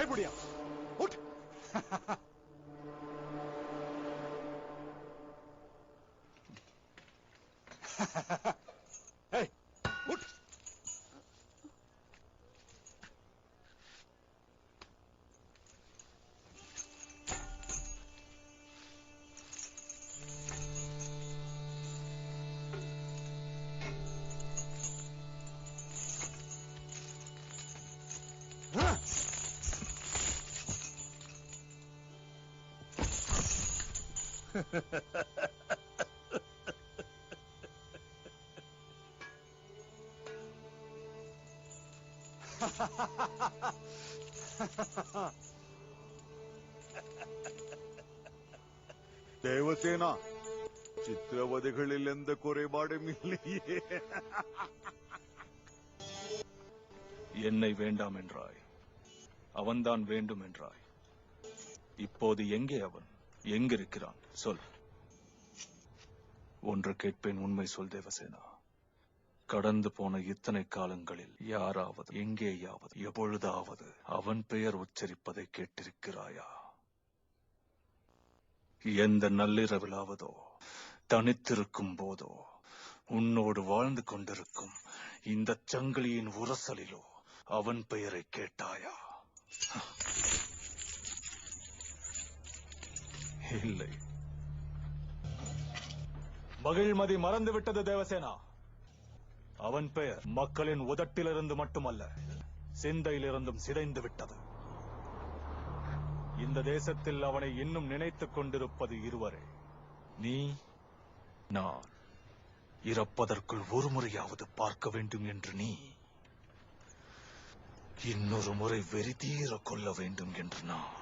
வாய் முடியா உட். ஏய் உட். தேவசேனா, சித்திரவதைகளில் எந்த குறைபாடும் இல்லையே. என்னை வேண்டாம் என்றாய், அவன்தான் வேண்டும் என்றாய். இப்போது எங்கே அவன்? எங்கிருக்கிறான் சொல். ஒன்று கேட்பேன், உண்மை சொல் தேவசேனா. கடந்து போன இத்தனை காலங்களில் யாராவது, எங்கேயாவது, எப்பொழுதாவது அவன் பெயர் உச்சரிப்பதை கேட்டிருக்கிறாயா? எந்த நள்ளிரவிலாவதோ, தனித்திருக்கும் போதோ, உன்னோடு வாழ்ந்து கொண்டிருக்கும் இந்த சங்கிலியின் உரசலிலோ அவன் பெயரை கேட்டாயா? இல்லை. மகிழ்மதி மறந்துவிட்டது தேவசேனா. அவன் பெயர் மக்களின் உதட்டிலிருந்து மட்டுமல்ல, சிந்தையிலிருந்தும் சிதைந்து விட்டது. இந்த தேசத்தில் அவனை இன்னும் நினைத்துக் கொண்டிருப்பது இருவரே, நீ, நான். இறப்பதற்குள் ஒரு முறையாவது பார்க்க வேண்டும் என்று நீ, இன்னொரு முறை வெறிதீர கொள்ள வேண்டும் என்று நான்.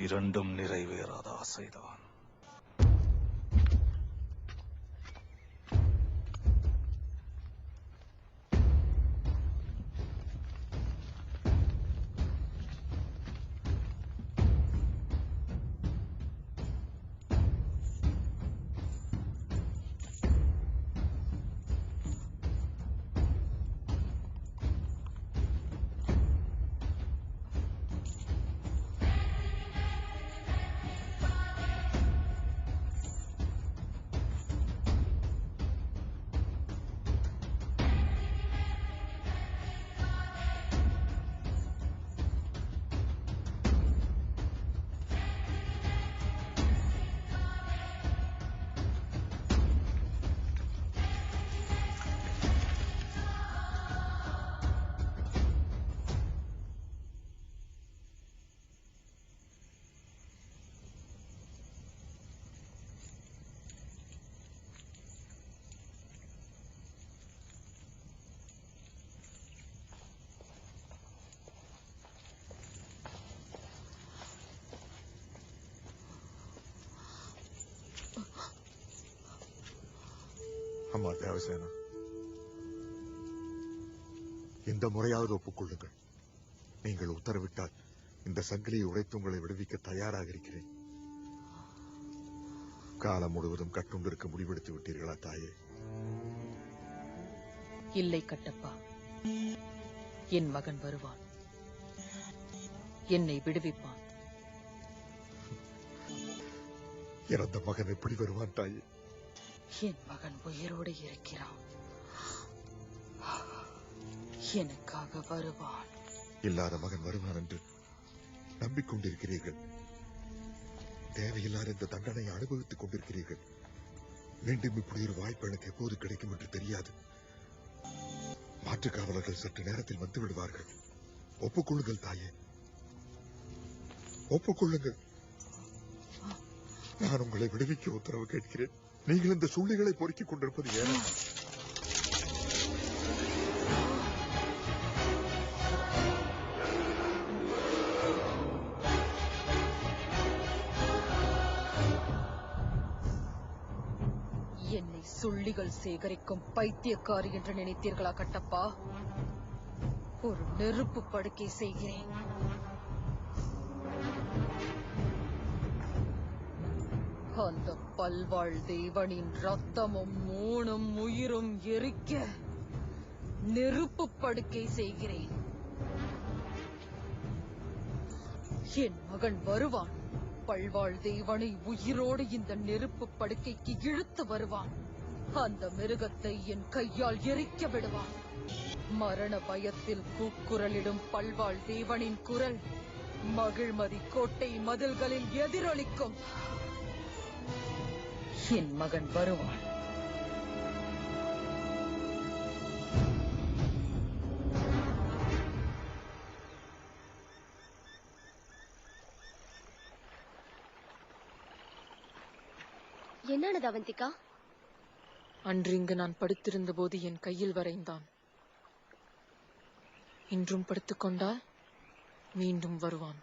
இரண்டும் நிறைவேறாத ஆசைதான். அம்மா தேவசேனா, இந்த முறையாவது ஒப்புக்கொள்ளுங்கள். நீங்கள் உத்தரவிட்டால் இந்த சங்கிலியை உடைத்து உங்களை விடுவிக்க தயாராக இருக்கிறேன். காலம் முழுவதும் கட்டுண்டிருக்க முடிவெடுத்து விட்டீர்களா தாயே? இல்லை கட்டப்பா, என் மகன் வருவான், என்னை விடுவிப்பான். இறந்த மகன் எப்படி வருவான் தாயே? என் மகன் உயிரோடு இருக்கிறான், எனக்காக வருவான். இல்லாத மகன் வருவான் என்று நம்பிக்கொண்டிருக்கிறீர்கள். தேவையில்லாத இந்த தண்டனையை அனுபவித்துக் கொண்டிருக்கிறீர்கள். மீண்டும் இப்படி ஒரு வாய்ப்பு எனக்கு எப்போது கிடைக்கும் என்று தெரியாது. மாற்று காவலர்கள் சற்று நேரத்தில் வந்து விடுவார்கள். ஒப்புக்கொள்ளுங்கள் தாயே, ஒப்புக்கொள்ளுங்கள். நான் உங்களை விடுவிக்க உத்தரவு கேட்கிறேன். நீங்கள் இந்த சூழ்நிலை பொறுக்கிக் கொண்டிருப்பது ஏன்? என்னை சுள்ளிகள் சேகரிக்கும் பைத்தியக்காரி என்று நினைத்தீர்களா கட்டப்பா? ஒரு நெருப்பு படுக்கை செய்கிறேன். அந்த பல்வாழ் தேவனின் ரத்தமும் மூணும் உயிரும் எரிக்க நெருப்பு படுக்கை செய்கிறேன். என் மகன் வருவான். பல்வாழ் தேவனை உயிரோடு இந்த நெருப்பு படுக்கைக்கு இழுத்து வருவான். அந்த மிருகத்தை என் கையால் எரிக்க விடுவான். மரண பயத்தில் கூக்குரலிடும் பல்வாழ் தேவனின் குரல் மகிழ்மதி கோட்டை மதில்களில் எதிரொலிக்கும். என் மகன் வருவான். என்னானது அவந்திகா? அன்று இங்கு நான் படுத்திருந்த போது என் கையில் வரைந்தான். இன்றும் படுத்துக்கொண்டால் மீண்டும் வருவான்.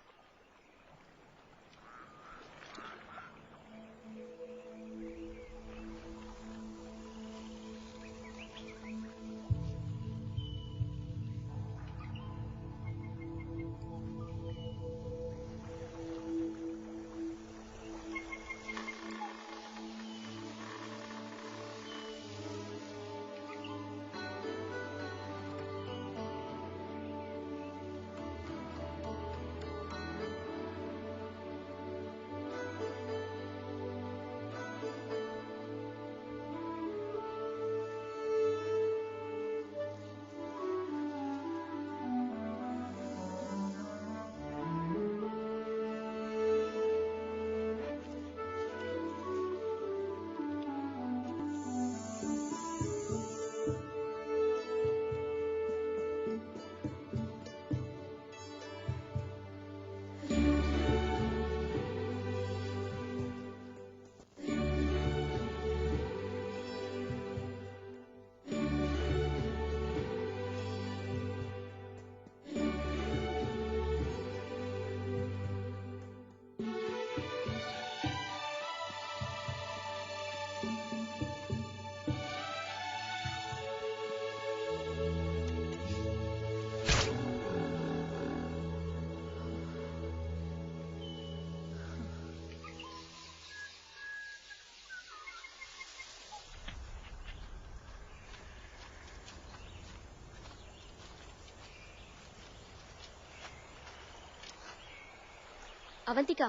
அவந்திகா,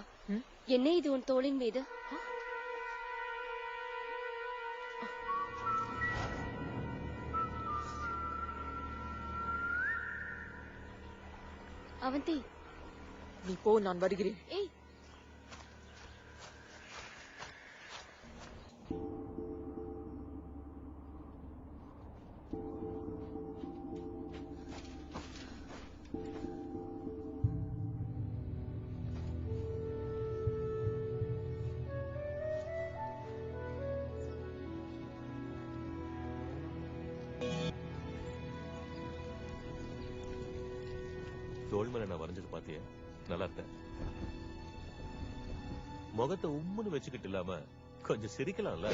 என்ன இது உன் தோளின் மீது? அவந்தி, நீ போ, நான் வருகிறேன். ஏய், தோல் மேல நான் வரைஞ்சது பாத்தியா? நல்லா இருக்க. முகத்தை உம்முன்னு வச்சுக்கிட்டு இல்லாம கொஞ்சம் சிரிக்கலாம்ல.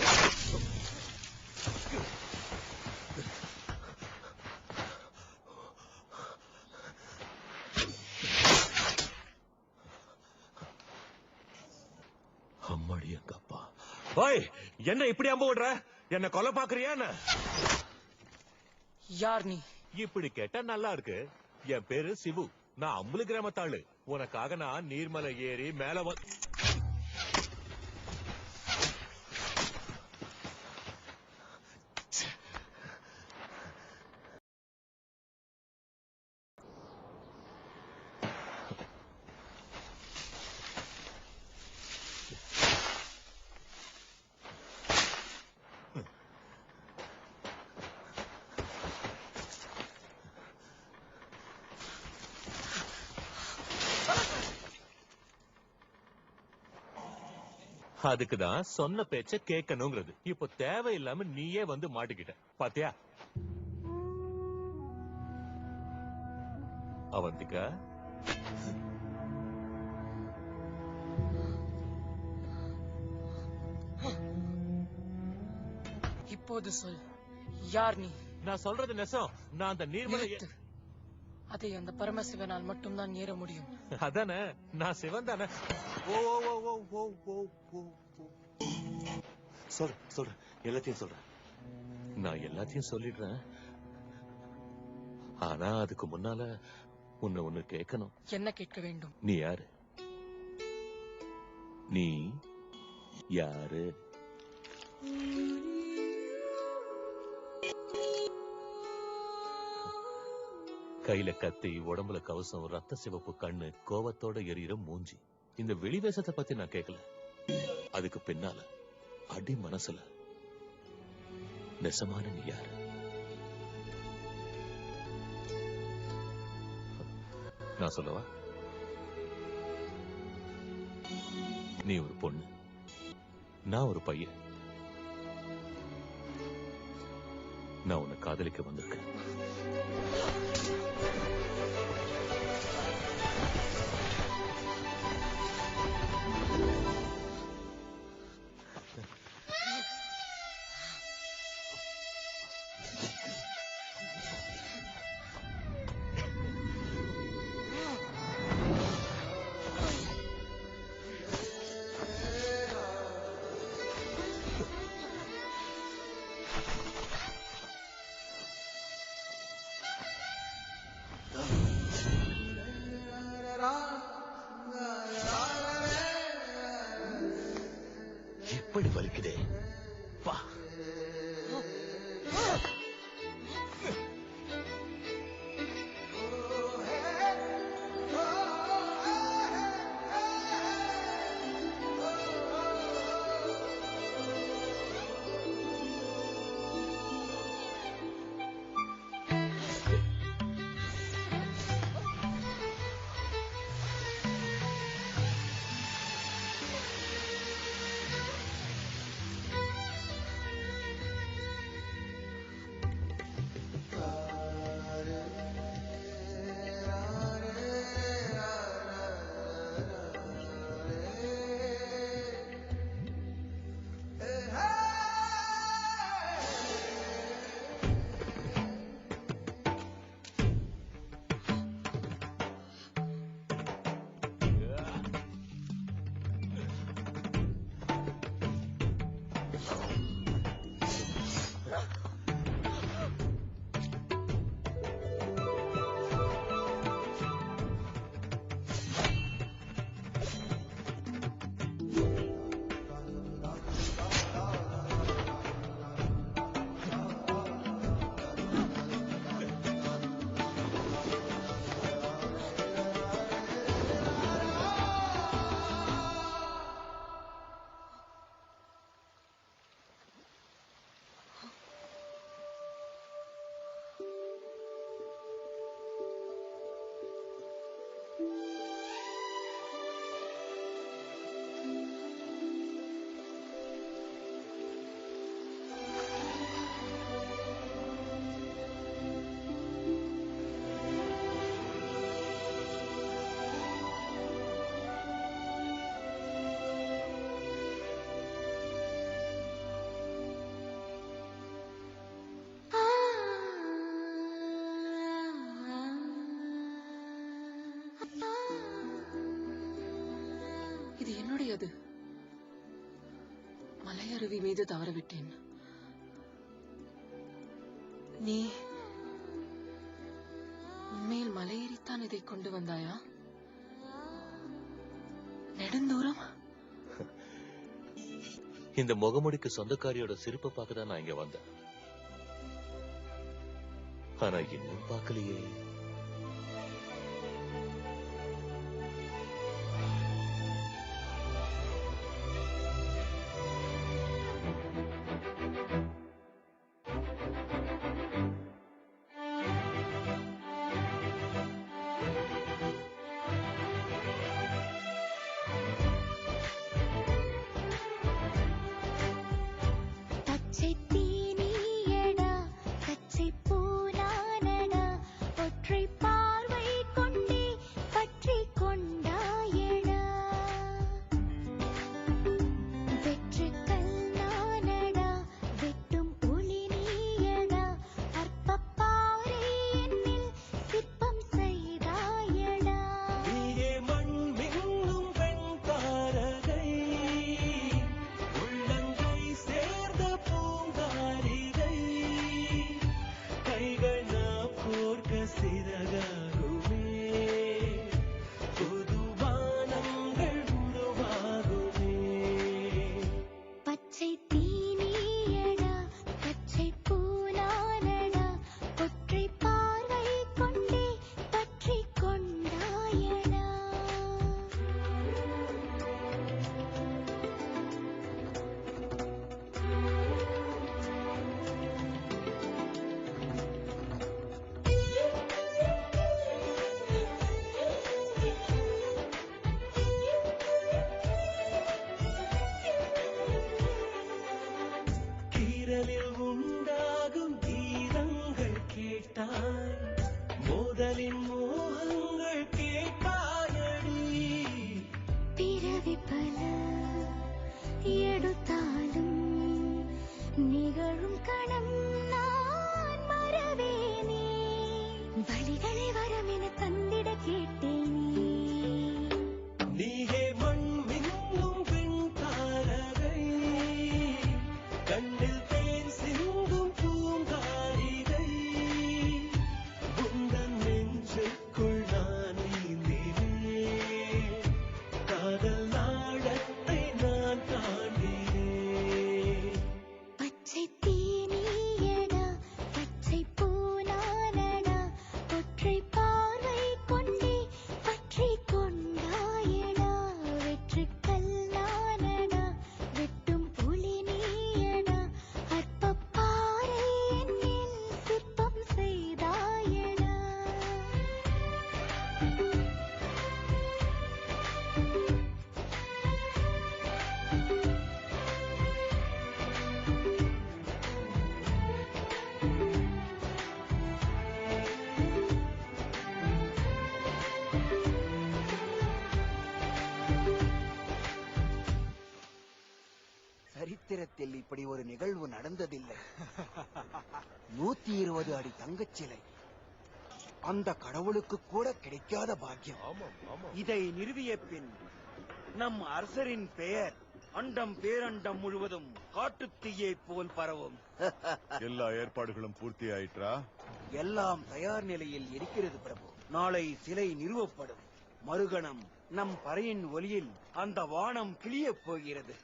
அம்மாடி எங்க அப்பா. ஓய், என்ன இப்படி அம்ப விடுற? என்ன கொலை பாக்குறியா? யார் நீ? இப்படி கேட்டா நல்லா இருக்கு. என் பேரு சிவு. நான் அம்புலி கிராமத்தாளு. உனக்காக நான் நீர்மலை ஏறி மேல அதுக்குதான் சொன்ன பேச்ச கேட்கணுங்கிறது. இப்போ தேவையில்லாம நீயே வந்து மாட்டிக்கிட்ட பாத்தியா? அவந்திகா, இப்போது சொல், யார் நீ? நான் சொல்றது நெசம். நான் அந்த நீர்மலை நிறுத்து. அதை அந்த பரமசிவனால் மட்டும்தான் ஏற முடியும். அதானே, நான் சிவன் தானே. ஓ ஓ ஓ ஓ ஓ ஓ சொல்றேன் எல்லாத்தையும் சொல்றேன். நான் எல்லாத்தையும் சொல்லிடுறேன். ஆனா அதுக்கு முன்னால உன்னை ஒண்ணு கேட்கணும். என்ன கேட்க வேண்டும்? நீ யாரு? நீ யாரு? கையில கத்தி, உடம்புல கவசம், ரத்த சிவப்பு கண்ணு, கோவத்தோட எரியிற மூஞ்சி. இந்த வெளிவேசத்தை பத்தி நான் கேட்கல. அதுக்கு பின்னால அடி மனசுல நெசமான நீ யாரு? நான் சொல்லவா? நீ ஒரு பொண்ணு, நான் ஒரு பையன். நான் உன்னை காதலிக்க வந்திருக்கேன். எப்படி வலிக்குதே பா. இது என்னுடையது. மலையருவி மீது தவறவிட்டேன். நீ உண்மையில் மலையேறித்தான் இதை கொண்டு வந்தாயா? நெடுந்தூரம்? இந்த முகமுடிக்கு சொந்தக்காரியோட சிரிப்பை பார்க்க தான் நான் இங்க வந்தேன். ஆனா இன்னும் பார்க்கலையே. பச்சை தீனியடா, பச்சை பூனானடா, ஒற்றை காதலின் மோகங்கள் கேட்டாயடி பிறவி பல எடுத்தாலும் நிகழும் கணம் நான் மறவேனே வழிகளை வரமென தந்திட கேட்டேனே நீயே மண் மின்னும் பெண் தாரகை கண்ணில் தேன் சிந்தும் பூங்காரிகை உந்தன் நெஞ்சுக்குள் நான் நீந்தினேன் காதல் நாடத்தை நான் காண்கிறேன் பச்சை தீனியடா பச்சை பூனானடா ஒற்றை பார்வை கொண்டே பற்றி கொண்டாயடா வெற்றி கல்லானடா வெட்டும் புலி நீயடா அற்ப பாறை என்னில் சிற்பம் செய்தாயடா சரித்திரத்தில் இப்படி ஒரு நிகழ்வு நடந்ததில்லை. 120 அடி தங்கச் சிலை அந்த கடவுளுக்கு கூட கிடைக்காத பாக்கியம். இதை நிறுவிய பின் நம் அரசரின் பெயர் அண்டம் பேரண்டம் முழுவதும் காட்டுத்தீயை போல் பரவும். எல்லா ஏற்பாடுகளும் பூர்த்தி ஆயிற்றா? எல்லாம் தயார் நிலையில் இருக்கிறது பிரபு. நாளை சிலை நிறுவப்படும். மறுகணம் நம் பறையின் ஒலியில் அந்த வானம் கிளியப் போகிறது.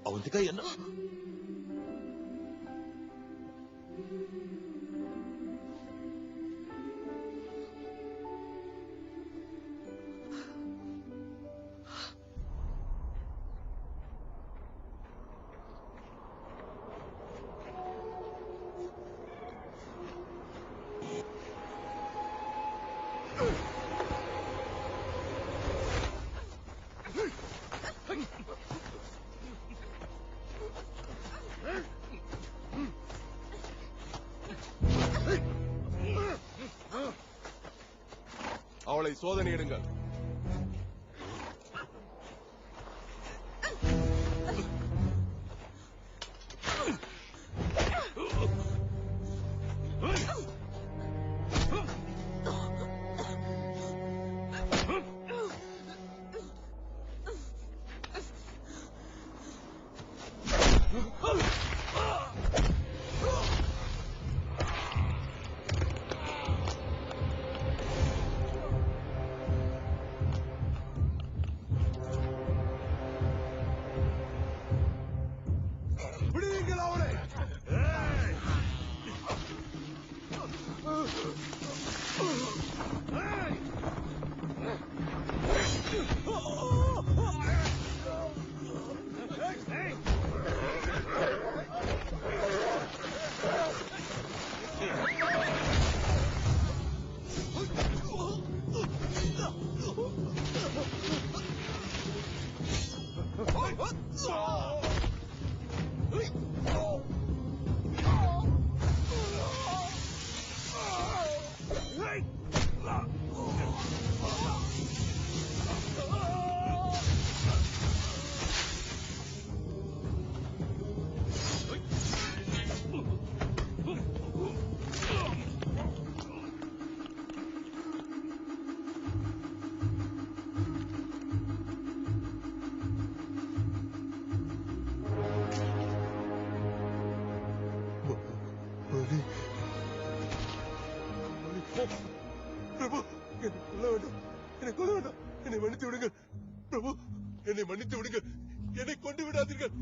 அவந்திகா என்ன அவளை சோதனையிடுங்கள். விடுவீங்கள் அவளை. பிரபு, என்னை கொல்ல வேண்டாம். என்னை கொல்ல வேண்டாம். என்னை மன்னித்து விடுங்கள். பிரபு, என்னை மன்னித்து விடுங்கள். என்னை கொண்டு விடாதீர்கள்.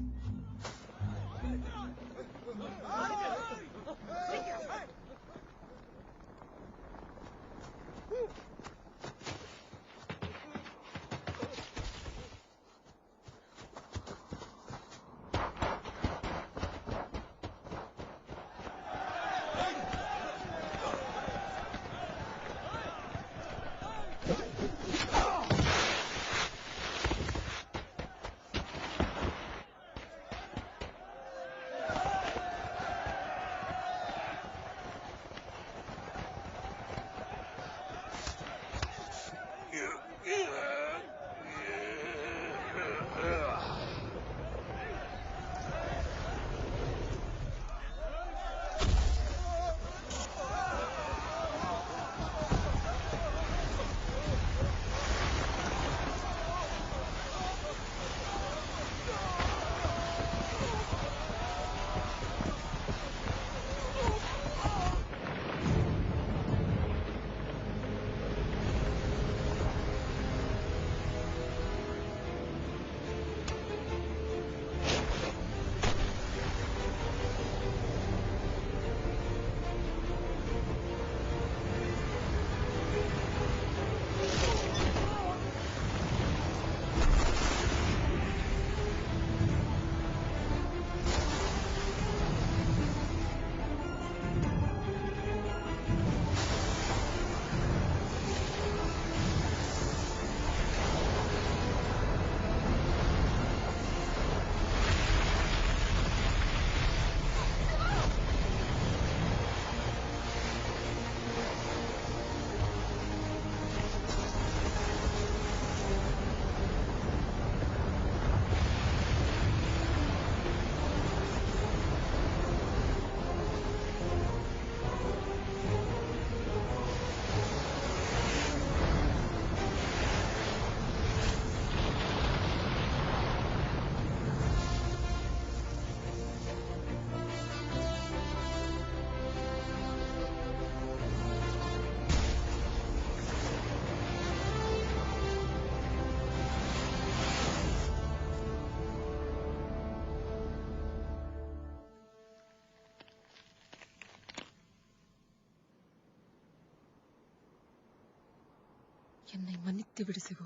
என்னை மன்னித்து விடு சிவு.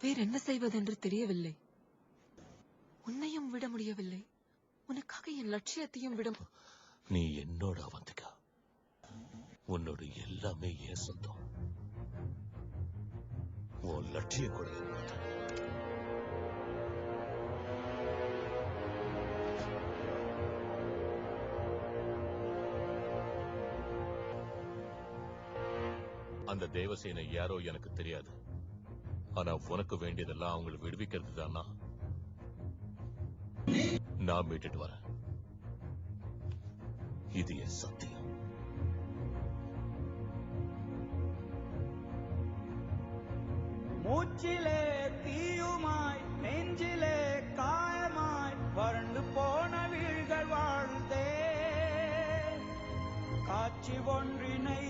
வேறென்ன செய்வதென்று தெரியவில்லை. உன்னையும் விட முடியவில்லை, உனக்காக என் லட்சியத்தையும் விட. நீ என்னோட அவந்திகா, உன்னோட எல்லாமே ஏன் சொந்தம். உன் லட்சியம் கூட என்னோட. அந்த தேவசேனை யாரோ எனக்கு தெரியாது. ஆனா உனக்கு வேண்டியதெல்லாம் அவங்களை விடுவிக்கிறது தானா. நான் மீட்டுட்டு வரேன். இது என் சத்தியம். மூச்சிலே தீயுமாய் நெஞ்சிலே காயமாய் வறண்டு போன வீழ்கள் வாழ்ந்தே காட்சி ஒன்றினை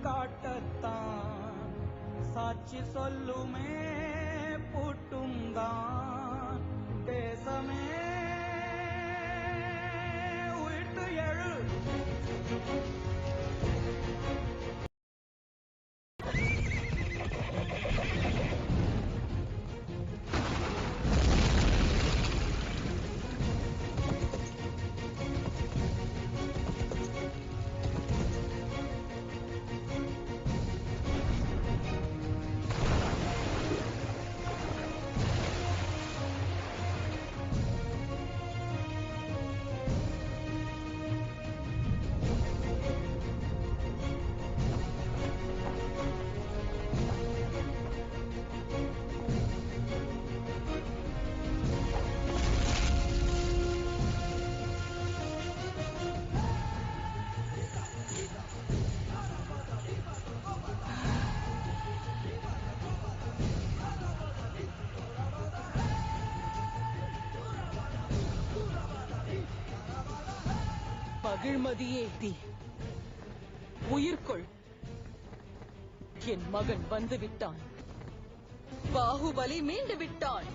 காட்டத்தான் சாட்சி சொல்லுமே பூட்டும் தான் தேசமே உயிர்த்து எழு. மகிழ்மதியே தீ, உயிர்கொள். என் மகன் வந்து விட்டான். பாகுபலி மீண்டு விட்டான்.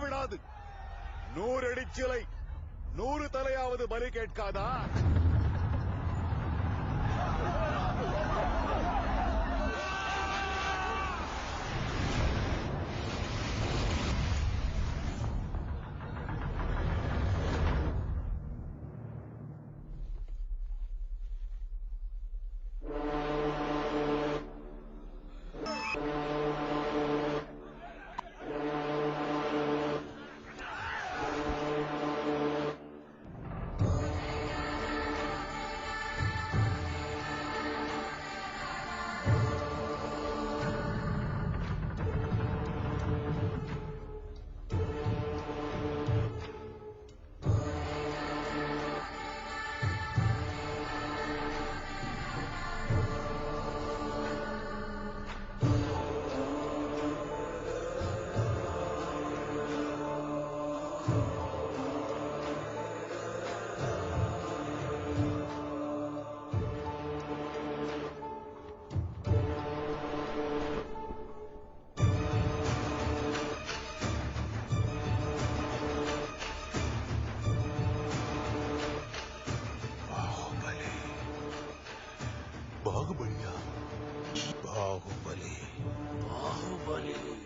விடாது. 100 அடி சிலை 100 தலையாவது பலி கேட்காதா?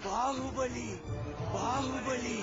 பாகுபலி பாகுபலி